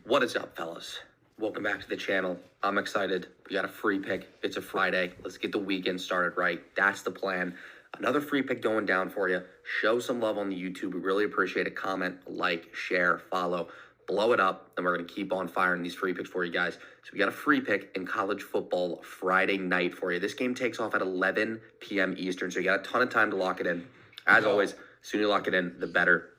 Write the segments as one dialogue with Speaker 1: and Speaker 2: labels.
Speaker 1: What is up, fellas? Welcome back to the channel. I'm excited. We got a free pick. It's a Friday. Let's get the weekend started right. That's the plan. Another free pick going down for you. Show some love on the YouTube. We really appreciate it. Comment, like, share, follow. Blow it up, and we're going to keep on firing these free picks for you guys. So we got a free pick in college football Friday night for you. This game takes off at 11 p.m. Eastern, so you got a ton of time to lock it in. As always, sooner you lock it in, the better.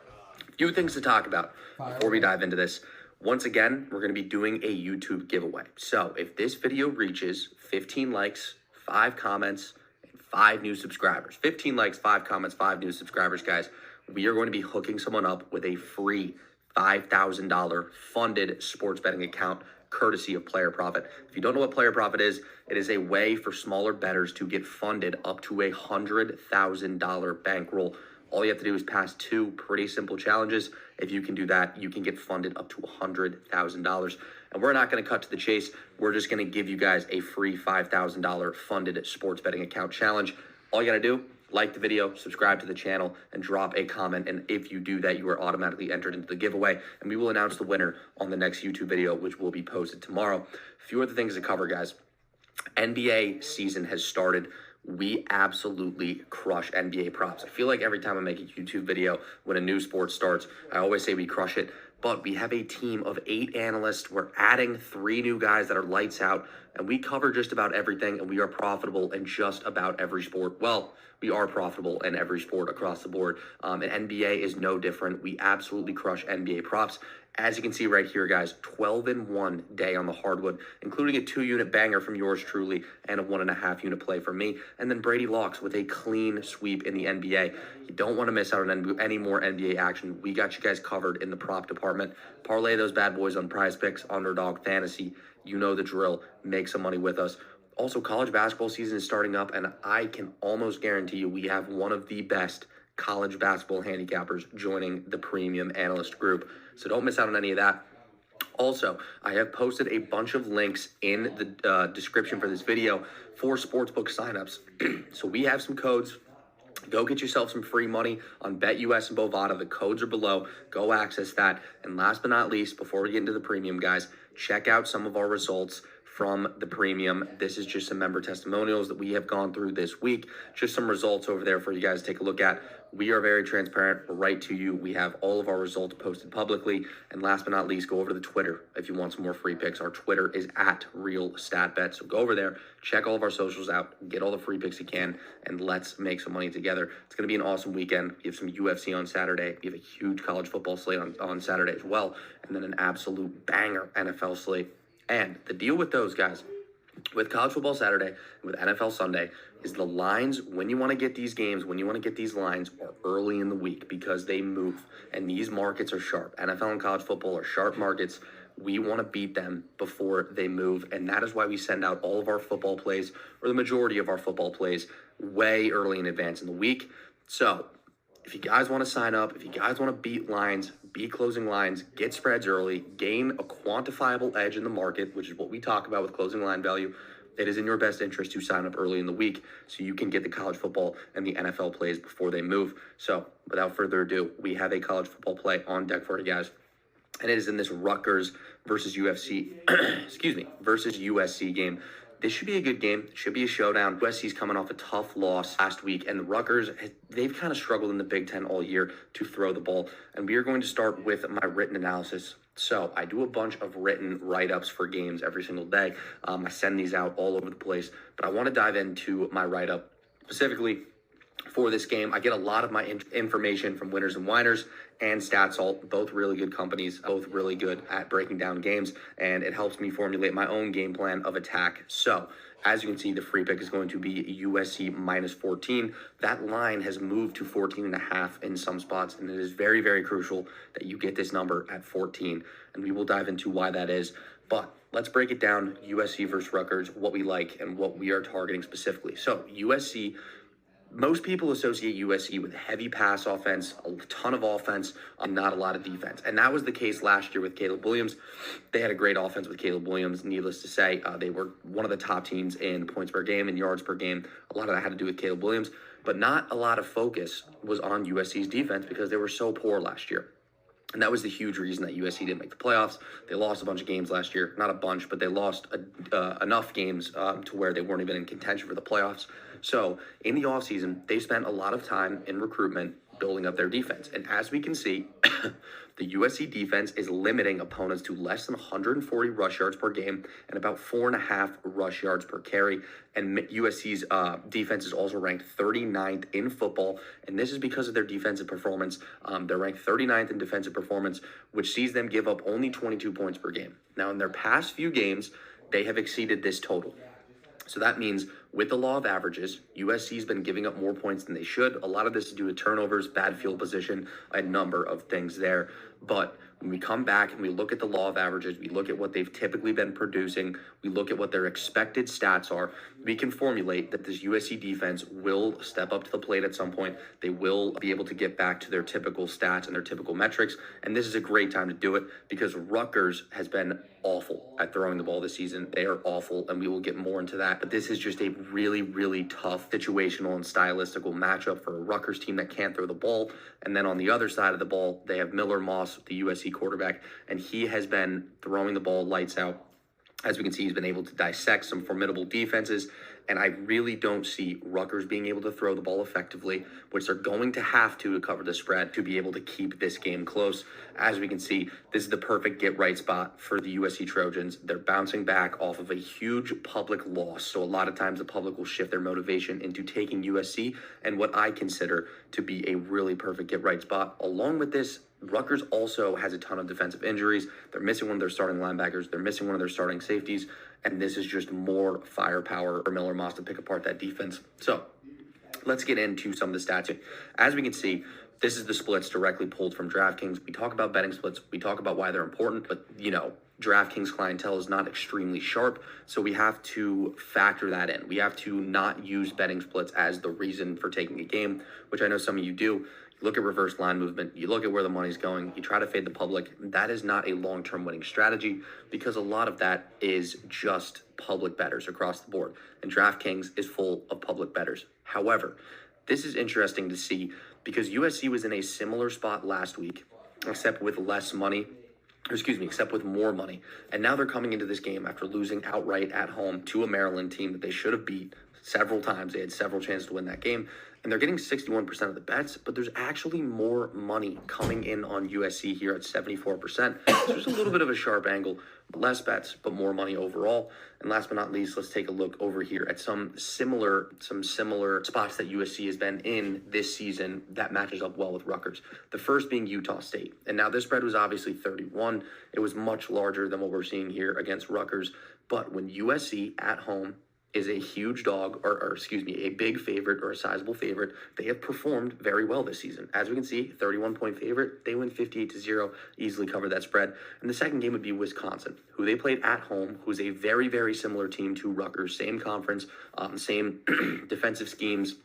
Speaker 1: A few things to talk about before we dive into this. Once again, we're going to be doing a YouTube giveaway. So if this video reaches 15 likes, 5 comments, and 5 new subscribers, 15 likes, 5 comments, 5 new subscribers, guys, we are going to be hooking someone up with a free $5,000 funded sports betting account courtesy of Player Profit. If you don't know what Player Profit is, it is a way for smaller bettors to get funded up to a $100,000 bankroll. All you have to do is pass 2 pretty simple challenges. If you can do that, you can get funded up to $100,000. And we're not going to cut to the chase. We're just going to give you guys a free $5,000 funded sports betting account challenge. All you got to do, like the video, subscribe to the channel, and drop a comment. And if you do that, you are automatically entered into the giveaway. And we will announce the winner on the next YouTube video, which will be posted tomorrow. A few other things to cover, guys. NBA season has started. We absolutely crush NBA props. I feel like every time I make a YouTube video when a new sport starts, I always say we crush it. But we have a team of 8 analysts. We're adding 3 new guys that are lights out. And we cover just about everything. And we are profitable in just about every sport. Well, we are profitable in every sport across the board. And NBA is no different. We absolutely crush NBA props. As you can see right here, guys, 12-1 day on the hardwood, including a 2-unit banger from yours truly and a 1.5-unit play from me. And then Brady Locks with a clean sweep in the NBA. You don't want to miss out on any more NBA action. We got you guys covered in the prop department. Parlay those bad boys on Prize Picks, Underdog, Fantasy. You know the drill. Make some money with us. Also, college basketball season is starting up, and I can almost guarantee you we have one of the best college basketball handicappers joining the premium analyst group. So don't miss out on any of that. Also, I have posted a bunch of links in the description for this video for sportsbook signups. So we have some codes. Go get yourself some free money on BetUS and Bovada. The codes are below. Go access that. And last but not least, before we get into the premium, guys, check out some of our results from the premium. This is just some member testimonials that we have gone through this week. Just some results over there for you guys to take a look at. We are very transparent, right to you. We have all of our results posted publicly. And last but not least, go over to the Twitter if you want some more free picks. Our Twitter is @RealStatBet. So go over there, check all of our socials out, get all the free picks you can, and let's make some money together. It's going to be an awesome weekend. We have some UFC on Saturday. We have a huge college football slate on Saturday as well. And then an absolute banger NFL slate. And the deal with those guys, with college football Saturday, with NFL Sunday, is the lines, when you want to get these games, when you want to get these lines, are early in the week because they move. And these markets are sharp. NFL and college football are sharp markets. We want to beat them before they move. And that is why we send out all of our football plays, or the majority of our football plays, way early in advance in the week. So if you guys want to sign up, if you guys want to beat lines, beat closing lines, get spreads early, gain a quantifiable edge in the market, which is what we talk about with closing line value, it is in your best interest to sign up early in the week so you can get the college football and the NFL plays before they move. So without further ado, we have a college football play on deck for you guys. And it is in this Rutgers versus UFC, versus USC game. This should be a good game. It should be a showdown. USC's coming off a tough loss last week, and the Rutgers, they've kind of struggled in the Big Ten all year to throw the ball. And we are going to start with my written analysis. So I do a bunch of written write-ups for games every single day. I send these out all over the place, but I want to dive into my write-up specifically for this game. I get a lot of my information from Winners and Winers and StatSalt, both really good companies, both really good at breaking down games, and it helps me formulate my own game plan of attack. So as you can see, the free pick is going to be USC -14. That line has moved to 14.5 in some spots, and it is very, very crucial that you get this number at 14, and we will dive into why that is. But let's break it down, USC versus Rutgers, what we like and what we are targeting specifically. So USC, most people associate USC with heavy pass offense, a ton of offense, and not a lot of defense. And that was the case last year with Caleb Williams. They had a great offense with Caleb Williams. Needless to say, they were one of the top teams in points per game and yards per game. A lot of that had to do with Caleb Williams. But not a lot of focus was on USC's defense because they were so poor last year. And that was the huge reason that USC didn't make the playoffs. They lost a bunch of games last year. Not a bunch, but they lost enough games to where they weren't even in contention for the playoffs. So in the offseason, they spent a lot of time in recruitment building up their defense. And as we can see, the USC defense is limiting opponents to less than 140 rush yards per game and about 4.5 rush yards per carry. And USC's defense is also ranked 39th in football. And this is because of their defensive performance. They're ranked 39th in defensive performance, which sees them give up only 22 points per game. Now, in their past few games, they have exceeded this total. So that means with the law of averages, USC's been giving up more points than they should. A lot of this is due to turnovers, bad field position, a number of things there. But when we come back and we look at the law of averages, we look at what they've typically been producing, we look at what their expected stats are, we can formulate that this USC defense will step up to the plate at some point. They will be able to get back to their typical stats and their typical metrics. And this is a great time to do it because Rutgers has been awful at throwing the ball this season. They are awful, and we will get more into that. But this is just a really, really tough situational and stylistical matchup for a Rutgers team that can't throw the ball. And then on the other side of the ball, they have Miller Moss, the USC quarterback, and he has been throwing the ball lights out. As we can see, he's been able to dissect some formidable defenses, and I really don't see Rutgers being able to throw the ball effectively, which they're going to have to cover the spread to be able to keep this game close. As we can see, this is the perfect get-right spot for the USC Trojans. They're bouncing back off of a huge public loss, so a lot of times the public will shift their motivation into taking USC, and what I consider to be a really perfect get-right spot. Along with this, Rutgers also has a ton of defensive injuries. They're missing one of their starting linebackers. They're missing one of their starting safeties. And this is just more firepower for Miller Moss to pick apart that defense. So let's get into some of the stats here. As we can see, this is the splits directly pulled from DraftKings. We talk about betting splits. We talk about why they're important. But, DraftKings clientele is not extremely sharp. So we have to factor that in. We have to not use betting splits as the reason for taking a game, which I know some of you do. You look at reverse line movement, you look at where the money's going, you try to fade the public. That is not a long-term winning strategy because a lot of that is just public bettors across the board. And DraftKings is full of public bettors. However, this is interesting to see because USC was in a similar spot last week, except with more money. And now they're coming into this game after losing outright at home to a Maryland team that they should have beat several times. They had several chances to win that game. And they're getting 61% of the bets, but there's actually more money coming in on USC here at 74%. So there's a little bit of a sharp angle, less bets, but more money overall. And last but not least, let's take a look over here at some similar spots that USC has been in this season that matches up well with Rutgers. The first being Utah State. And now this spread was obviously 31. It was much larger than what we're seeing here against Rutgers. But when USC at home is a huge dog, a big favorite or a sizable favorite, they have performed very well this season. As we can see, 31-point favorite, they win 58-0, easily cover that spread. And the second game would be Wisconsin, who they played at home, who's a very, very similar team to Rutgers, same conference, same defensive schemes,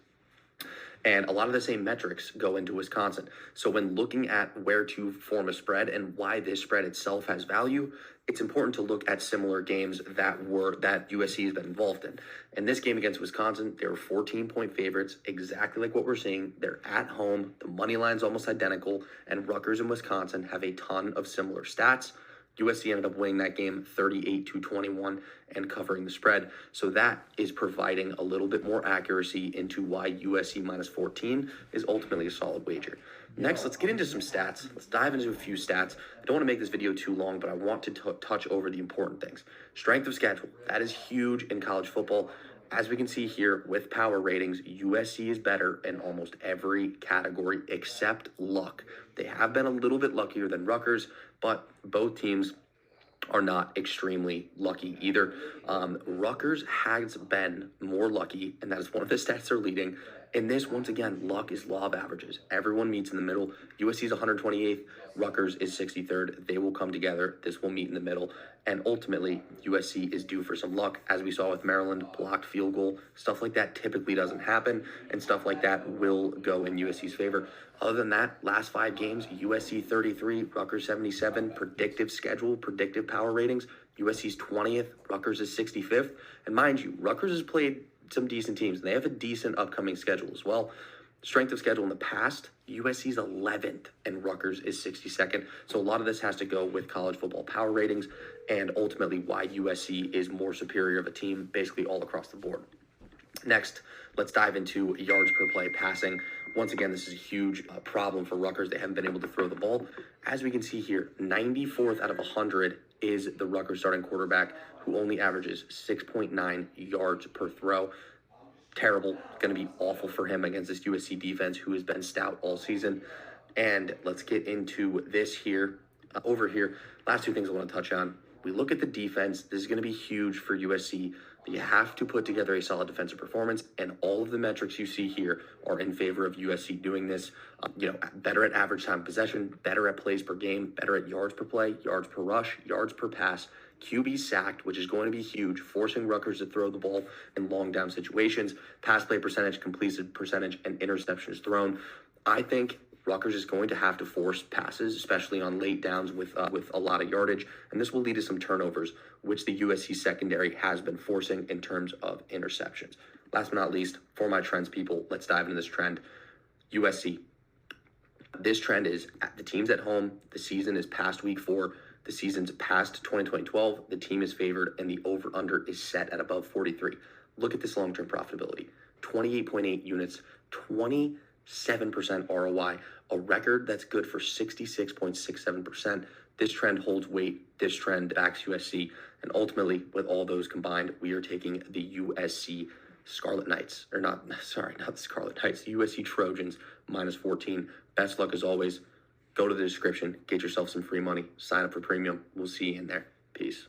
Speaker 1: and a lot of the same metrics go into Wisconsin. So when looking at where to form a spread and why this spread itself has value, it's important to look at similar games that USC has been involved in. In this game against Wisconsin, they were 14-point favorites, exactly like what we're seeing. They're at home. The money line's almost identical, and Rutgers and Wisconsin have a ton of similar stats. USC ended up winning that game 38-21 and covering the spread. So that is providing a little bit more accuracy into why USC minus 14 is ultimately a solid wager. Next, let's get into some stats. Let's dive into a few stats. I don't want to make this video too long, but I want to touch over the important things. Strength of schedule. That is huge in college football. As we can see here with power ratings, USC is better in almost every category except luck. They have been a little bit luckier than Rutgers, but both teams are not extremely lucky either. Rutgers has been more lucky, and that is one of the stats they're leading. In this, once again, luck is law of averages. Everyone meets in the middle. USC is 128th. Rutgers is 63rd. They will come together. This will meet in the middle. And ultimately, USC is due for some luck. As we saw with Maryland, blocked field goal. Stuff like that typically doesn't happen, and stuff like that will go in USC's favor. Other than that, last 5 games, USC 33, Rutgers 77, predictive schedule, predictive power ratings. USC's 20th, Rutgers is 65th. And mind you, Rutgers has played some decent teams, and they have a decent upcoming schedule as well. Strength of schedule in the past, USC's 11th and Rutgers is 62nd. So a lot of this has to go with college football power ratings and ultimately why USC is more superior of a team basically all across the board. Next, let's dive into yards per play passing. Once again, this is a huge problem for Rutgers. They haven't been able to throw the ball. As we can see here, 94th out of 100 is the Rutgers starting quarterback, who only averages 6.9 yards per throw. Terrible. Going to be awful for him against this USC defense, who has been stout all season. And let's get into this here. Over here, last two things I want to touch on. We look at the defense. This is going to be huge for USC. You have to put together a solid defensive performance, and all of the metrics you see here are in favor of USC doing this. Better at average time of possession, better at plays per game, better at yards per play, yards per rush, yards per pass, QB sacked, which is going to be huge, forcing Rutgers to throw the ball in long down situations, pass play percentage, completed percentage, and interceptions thrown. I think Rutgers is going to have to force passes, especially on late downs with a lot of yardage, and this will lead to some turnovers, which the USC secondary has been forcing in terms of interceptions. Last but not least, for my trends people, let's dive into this trend. USC. This trend is the team's at home. The season is past week 4. The season's past 2012. The team is favored, and the over-under is set at above 43. Look at this long-term profitability. 28.8 units, 27% ROI, a record that's good for 66.67%. This trend holds weight. This trend backs USC. And ultimately, with all those combined, we are taking the USC Scarlet Knights, not the Scarlet Knights, the USC Trojans, minus 14. Best luck as always. Go to the description, get yourself some free money, sign up for premium. We'll see you in there. Peace.